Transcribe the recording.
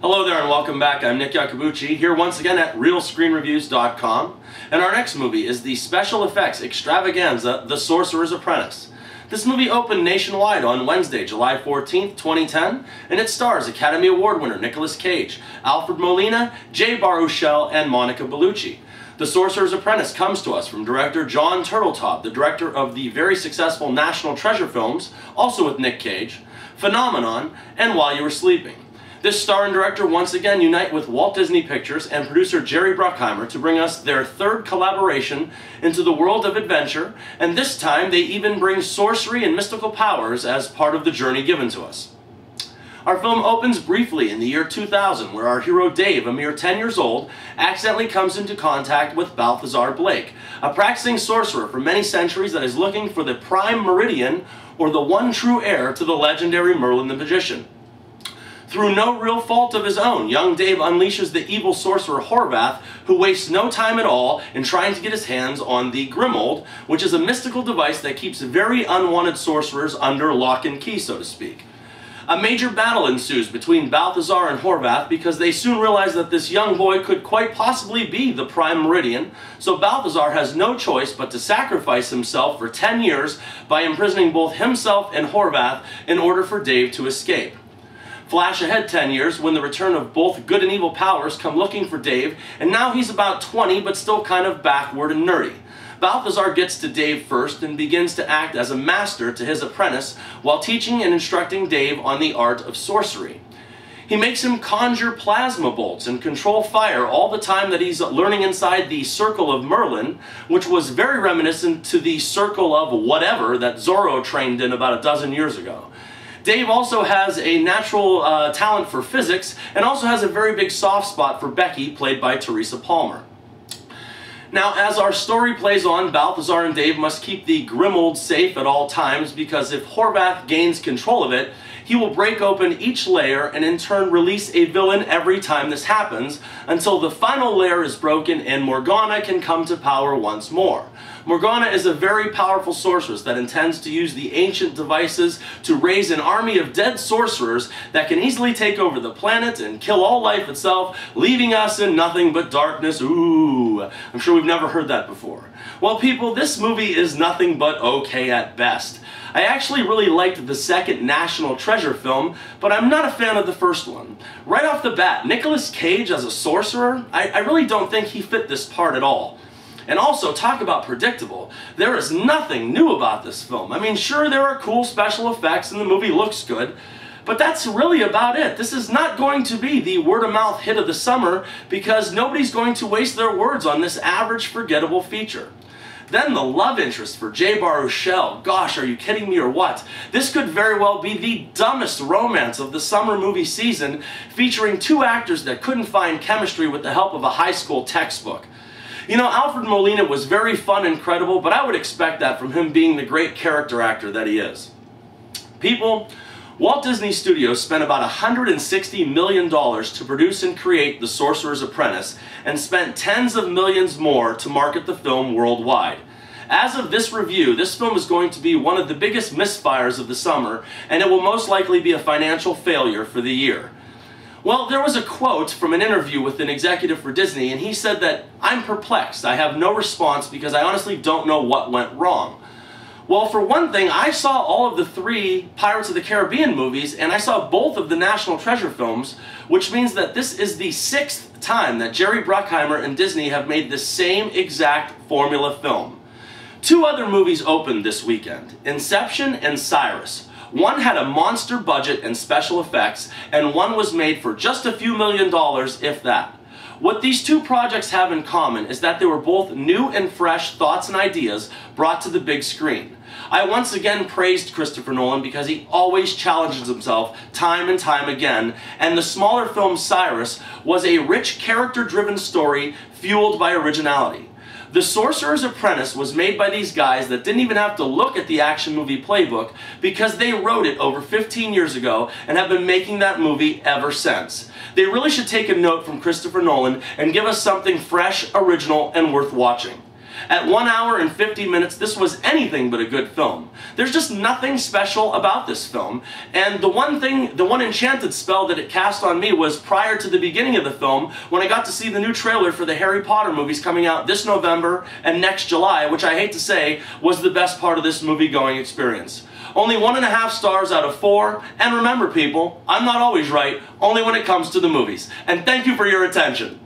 Hello there and welcome back. I'm Nick Yakabuchi here once again at RealScreenReviews.com, and our next movie is the special effects extravaganza, The Sorcerer's Apprentice. This movie opened nationwide on Wednesday, July 14th, 2010, and it stars Academy Award winner Nicolas Cage, Alfred Molina, Jay Baruchel, and Monica Bellucci. The Sorcerer's Apprentice comes to us from director Jon Turteltaub, the director of the very successful National Treasure films, also with Nick Cage, Phenomenon, and While You Were Sleeping. This star and director once again unite with Walt Disney Pictures and producer Jerry Bruckheimer to bring us their third collaboration into the world of adventure, and this time they even bring sorcery and mystical powers as part of the journey given to us. Our film opens briefly in the year 2000, where our hero Dave, a mere 10 years old, accidentally comes into contact with Balthazar Blake, a practicing sorcerer for many centuries that is looking for the prime meridian, or the one true heir to the legendary Merlin the Magician. Through no real fault of his own, young Dave unleashes the evil sorcerer Horvath, who wastes no time at all in trying to get his hands on the Grimold, which is a mystical device that keeps very unwanted sorcerers under lock and key, so to speak. A major battle ensues between Balthazar and Horvath because they soon realize that this young boy could quite possibly be the prime meridian, so Balthazar has no choice but to sacrifice himself for 10 years by imprisoning both himself and Horvath in order for Dave to escape. Flash ahead 10 years when the return of both good and evil powers come looking for Dave, and now he's about 20 but still kind of backward and nerdy. Balthazar gets to Dave first and begins to act as a master to his apprentice while teaching and instructing Dave on the art of sorcery. He makes him conjure plasma bolts and control fire all the time that he's learning inside the Circle of Merlin, which was very reminiscent to the Circle of Whatever that Zorro trained in about a dozen years ago. Dave also has a natural talent for physics and also has a very big soft spot for Becky, played by Teresa Palmer. Now, as our story plays on, Balthazar and Dave must keep the Grimold safe at all times because if Horvath gains control of it, he will break open each layer and in turn release a villain every time this happens until the final layer is broken and Morgana can come to power once more. Morgana is a very powerful sorceress that intends to use the ancient devices to raise an army of dead sorcerers that can easily take over the planet and kill all life itself, leaving us in nothing but darkness. Ooh, I'm sure we've never heard that before. Well, people, this movie is nothing but okay at best. I actually really liked the second National Treasure film, but I'm not a fan of the first one. Right off the bat, Nicolas Cage as a sorcerer, I really don't think he fit this part at all. And also, talk about predictable. There is nothing new about this film. I mean, sure, there are cool special effects and the movie looks good, but that's really about it. This is not going to be the word-of-mouth hit of the summer because nobody's going to waste their words on this average, forgettable feature. Then the love interest for Jay Baruchel. Gosh, are you kidding me or what? This could very well be the dumbest romance of the summer movie season, featuring two actors that couldn't find chemistry with the help of a high school textbook. You know, Alfred Molina was very fun and credible, but I would expect that from him being the great character actor that he is. People, Walt Disney Studios spent about $160 million to produce and create The Sorcerer's Apprentice and spent tens of millions more to market the film worldwide. As of this review, this film is going to be one of the biggest misfires of the summer, and it will most likely be a financial failure for the year. Well, there was a quote from an interview with an executive for Disney, and he said that, "I'm perplexed. I have no response because I honestly don't know what went wrong." Well, for one thing, I saw all of the 3 Pirates of the Caribbean movies, and I saw both of the National Treasure films, which means that this is the 6th time that Jerry Bruckheimer and Disney have made the same exact formula film. 2 other movies opened this weekend, Inception and Cyrus. One had a monster budget and special effects, and one was made for just a few $1,000,000, if that. What these 2 projects have in common is that they were both new and fresh thoughts and ideas brought to the big screen. I once again praised Christopher Nolan because he always challenges himself time and time again, and the smaller film Cyrus was a rich character-driven story fueled by originality. The Sorcerer's Apprentice was made by these guys that didn't even have to look at the action movie playbook because they wrote it over 15 years ago and have been making that movie ever since. They really should take a note from Christopher Nolan and give us something fresh, original, and worth watching. At 1 hour and 50 minutes, this was anything but a good film. There's just nothing special about this film, and the one enchanted spell that it cast on me was prior to the beginning of the film, when I got to see the new trailer for the Harry Potter movies coming out this November and next July, which I hate to say was the best part of this movie-going experience. Only 1.5 stars out of 4, and remember people, I'm not always right, only when it comes to the movies. And thank you for your attention.